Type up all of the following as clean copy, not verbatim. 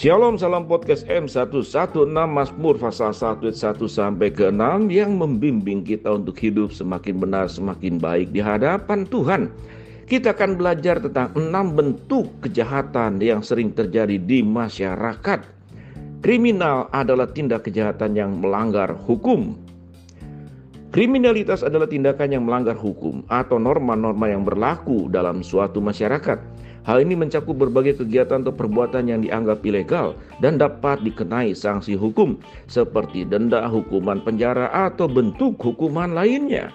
Shalom, salam podcast M116 Mazmur pasal 1 ayat 1 sampai ke 6 yang membimbing kita untuk hidup semakin benar, semakin baik di hadapan Tuhan. Kita akan belajar tentang 6 bentuk kejahatan yang sering terjadi di masyarakat. Kriminal adalah tindak kejahatan yang melanggar hukum. Kriminalitas adalah tindakan yang melanggar hukum atau norma-norma yang berlaku dalam suatu masyarakat. Hal ini mencakup berbagai kegiatan atau perbuatan yang dianggap ilegal dan dapat dikenai sanksi hukum seperti denda, hukuman penjara, atau bentuk hukuman lainnya.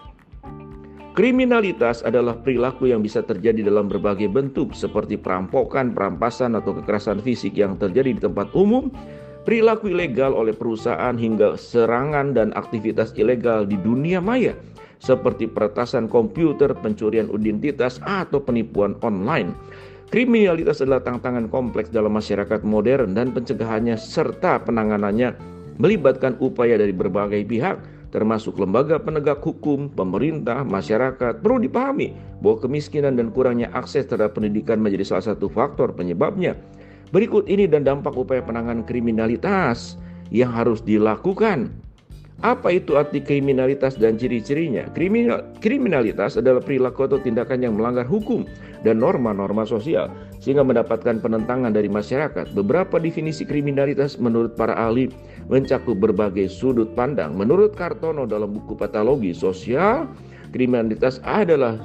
Kriminalitas adalah perilaku yang bisa terjadi dalam berbagai bentuk seperti perampokan, perampasan, atau kekerasan fisik yang terjadi di tempat umum, perilaku ilegal oleh perusahaan, hingga serangan dan aktivitas ilegal di dunia maya seperti peretasan komputer, pencurian identitas, atau penipuan online. Kriminalitas adalah tantangan kompleks dalam masyarakat modern dan pencegahannya serta penanganannya melibatkan upaya dari berbagai pihak termasuk lembaga penegak hukum, pemerintah, masyarakat. Perlu dipahami bahwa kemiskinan dan kurangnya akses terhadap pendidikan menjadi salah satu faktor penyebabnya. Berikut ini dan dampak upaya penanganan kriminalitas yang harus dilakukan. Apa itu arti kriminalitas dan ciri-cirinya? Kriminalitas adalah perilaku atau tindakan yang melanggar hukum dan norma-norma sosial sehingga mendapatkan penentangan dari masyarakat. Beberapa definisi kriminalitas menurut para ahli mencakup berbagai sudut pandang. Menurut Kartono dalam buku Patologi Sosial, kriminalitas adalah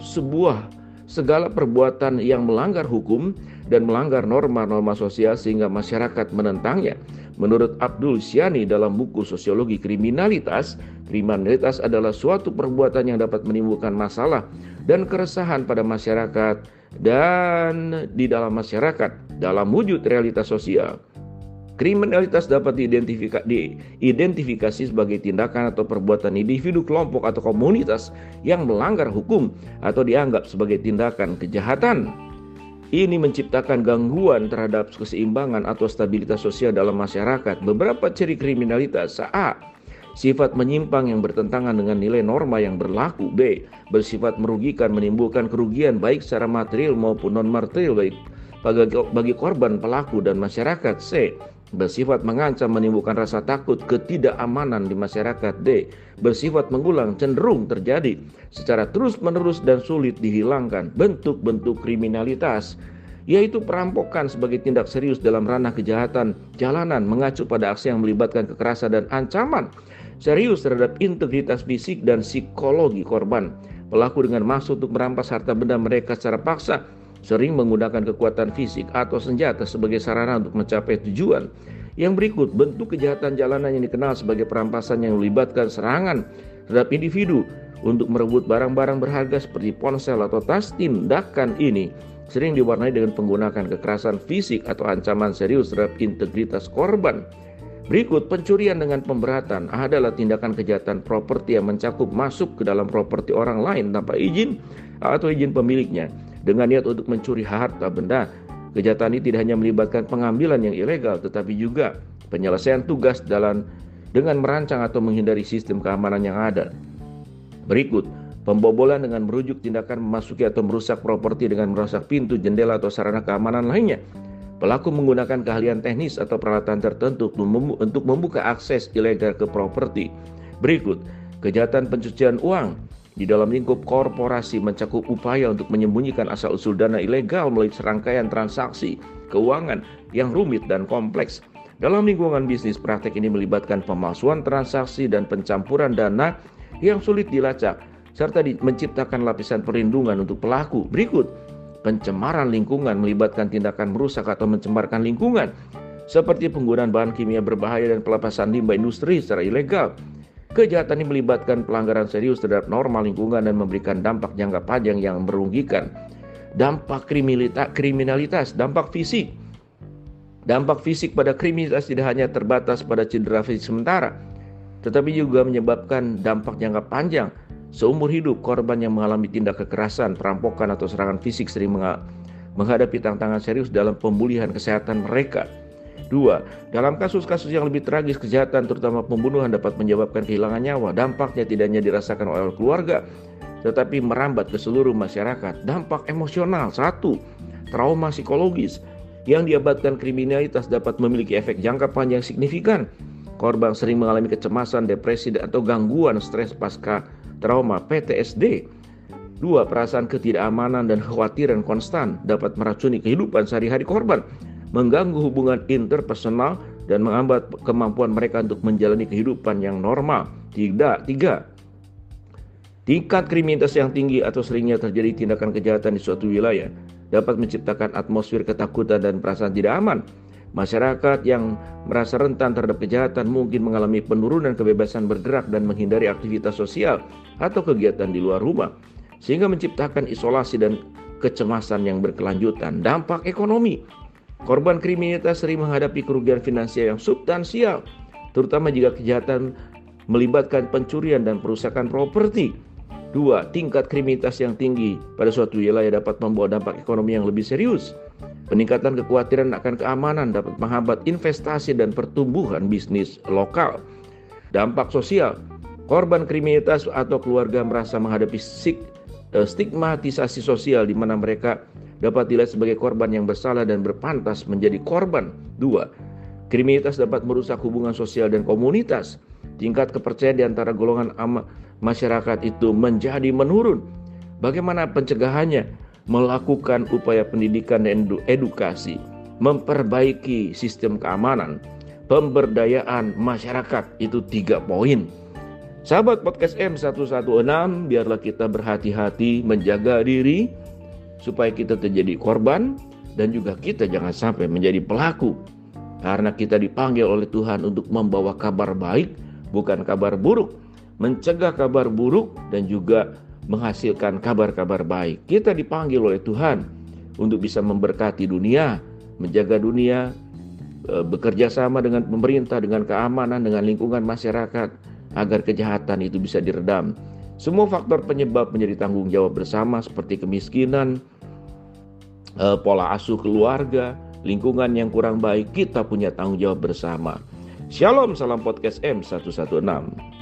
segala perbuatan yang melanggar hukum dan melanggar norma-norma sosial sehingga masyarakat menentangnya. Menurut Abdul Syani dalam buku Sosiologi Kriminalitas, kriminalitas adalah suatu perbuatan yang dapat menimbulkan masalah dan keresahan pada masyarakat dan di dalam masyarakat dalam wujud realitas sosial. Kriminalitas dapat diidentifikasi sebagai tindakan atau perbuatan individu, kelompok, atau komunitas yang melanggar hukum atau dianggap sebagai tindakan kejahatan. Ini menciptakan gangguan terhadap keseimbangan atau stabilitas sosial dalam masyarakat. Beberapa ciri kriminalitas: A. Sifat menyimpang yang bertentangan dengan nilai norma yang berlaku. B. Bersifat merugikan, menimbulkan kerugian baik secara material maupun non-material bagi korban, pelaku, dan masyarakat. C. Bersifat mengancam, menimbulkan rasa takut, ketidakamanan di masyarakat. D. Bersifat mengulang, cenderung terjadi secara terus-menerus dan sulit dihilangkan. Bentuk-bentuk kriminalitas yaitu perampokan sebagai tindak serius dalam ranah kejahatan jalanan mengacu pada aksi yang melibatkan kekerasan dan ancaman serius terhadap integritas fisik dan psikologi korban. Pelaku dengan maksud untuk merampas harta benda mereka secara paksa sering menggunakan kekuatan fisik atau senjata sebagai sarana untuk mencapai tujuan. Yang berikut bentuk kejahatan jalanan yang dikenal sebagai perampasan yang melibatkan serangan terhadap individu untuk merebut barang-barang berharga seperti ponsel atau tas. Tindakan ini sering diwarnai dengan penggunaan kekerasan fisik atau ancaman serius terhadap integritas korban. Berikut pencurian dengan pemberatan adalah tindakan kejahatan properti yang mencakup masuk ke dalam properti orang lain tanpa izin atau izin pemiliknya dengan niat untuk mencuri harta benda. Kejahatan ini tidak hanya melibatkan pengambilan yang ilegal tetapi juga penyelesaian tugas dengan merancang atau menghindari sistem keamanan yang ada. Berikut pembobolan dengan merujuk tindakan memasuki atau merusak properti dengan merusak pintu, jendela, atau sarana keamanan lainnya. Pelaku menggunakan keahlian teknis atau peralatan tertentu untuk membuka akses ilegal ke properti. Berikut kejahatan pencucian uang di dalam lingkup korporasi mencakup upaya untuk menyembunyikan asal-usul dana ilegal melalui serangkaian transaksi keuangan yang rumit dan kompleks. Dalam lingkungan bisnis, praktek ini melibatkan pemalsuan transaksi dan pencampuran dana yang sulit dilacak, serta menciptakan lapisan perlindungan untuk pelaku. Berikut pencemaran lingkungan melibatkan tindakan merusak atau mencemarkan lingkungan, seperti penggunaan bahan kimia berbahaya dan pelepasan limbah industri secara ilegal. Kejahatan ini melibatkan pelanggaran serius terhadap norma lingkungan dan memberikan dampak jangka panjang yang merugikan. Dampak kriminalitas, dampak fisik. Dampak fisik pada kriminalitas tidak hanya terbatas pada cedera fisik sementara, tetapi juga menyebabkan dampak jangka panjang. Seumur hidup, korban yang mengalami tindak kekerasan, perampokan, atau serangan fisik sering menghadapi tantangan serius dalam pemulihan kesehatan mereka. 2. Dalam kasus-kasus yang lebih tragis, kejahatan terutama pembunuhan dapat menyebabkan kehilangan nyawa. Dampaknya tidak hanya dirasakan oleh keluarga, tetapi merambat ke seluruh masyarakat. Dampak emosional. 1. Trauma psikologis. yang diabatkan kriminalitas dapat memiliki efek jangka panjang signifikan. Korban sering mengalami kecemasan, depresi, atau gangguan stres pasca trauma (PTSD). 2. Perasaan ketidakamanan dan kekhawatiran konstan dapat meracuni kehidupan sehari-hari korban, mengganggu hubungan interpersonal, dan menghambat kemampuan mereka untuk menjalani kehidupan yang normal. 3. Tingkat kriminalitas yang tinggi atau seringnya terjadi tindakan kejahatan di suatu wilayah dapat menciptakan atmosfer ketakutan dan perasaan tidak aman. Masyarakat yang merasa rentan terhadap kejahatan mungkin mengalami penurunan kebebasan bergerak dan menghindari aktivitas sosial atau kegiatan di luar rumah, sehingga menciptakan isolasi dan kecemasan yang berkelanjutan. Dampak ekonomi. Korban kriminalitas sering menghadapi kerugian finansial yang substansial, terutama jika kejahatan melibatkan pencurian dan perusakan properti. 2. Tingkat kriminalitas yang tinggi pada suatu wilayah dapat membawa dampak ekonomi yang lebih serius. Peningkatan kekhawatiran akan keamanan dapat menghambat investasi dan pertumbuhan bisnis lokal. Dampak sosial. Korban kriminalitas atau keluarga merasa menghadapi stigmatisasi sosial di mana mereka dapat dilihat sebagai korban yang bersalah dan berpantas menjadi korban. 2. Kriminalitas dapat merusak hubungan sosial dan komunitas. Tingkat kepercayaan di antara golongan masyarakat itu menjadi menurun. Bagaimana pencegahannya? Melakukan upaya pendidikan dan edukasi, memperbaiki sistem keamanan, pemberdayaan masyarakat. Itu 3 poin. Sahabat podcast M116, biarlah kita berhati-hati menjaga diri supaya kita terjadi korban dan juga kita jangan sampai menjadi pelaku. Karena kita dipanggil oleh Tuhan untuk membawa kabar baik, bukan kabar buruk, mencegah kabar buruk dan juga menghasilkan kabar-kabar baik. Kita dipanggil oleh Tuhan untuk bisa memberkati dunia, menjaga dunia, bekerja sama dengan pemerintah, dengan keamanan, dengan lingkungan masyarakat, agar kejahatan itu bisa diredam. Semua faktor penyebab menjadi tanggung jawab bersama seperti kemiskinan, pola asuh keluarga, lingkungan yang kurang baik. Kita punya tanggung jawab bersama. Shalom, salam podcast M116.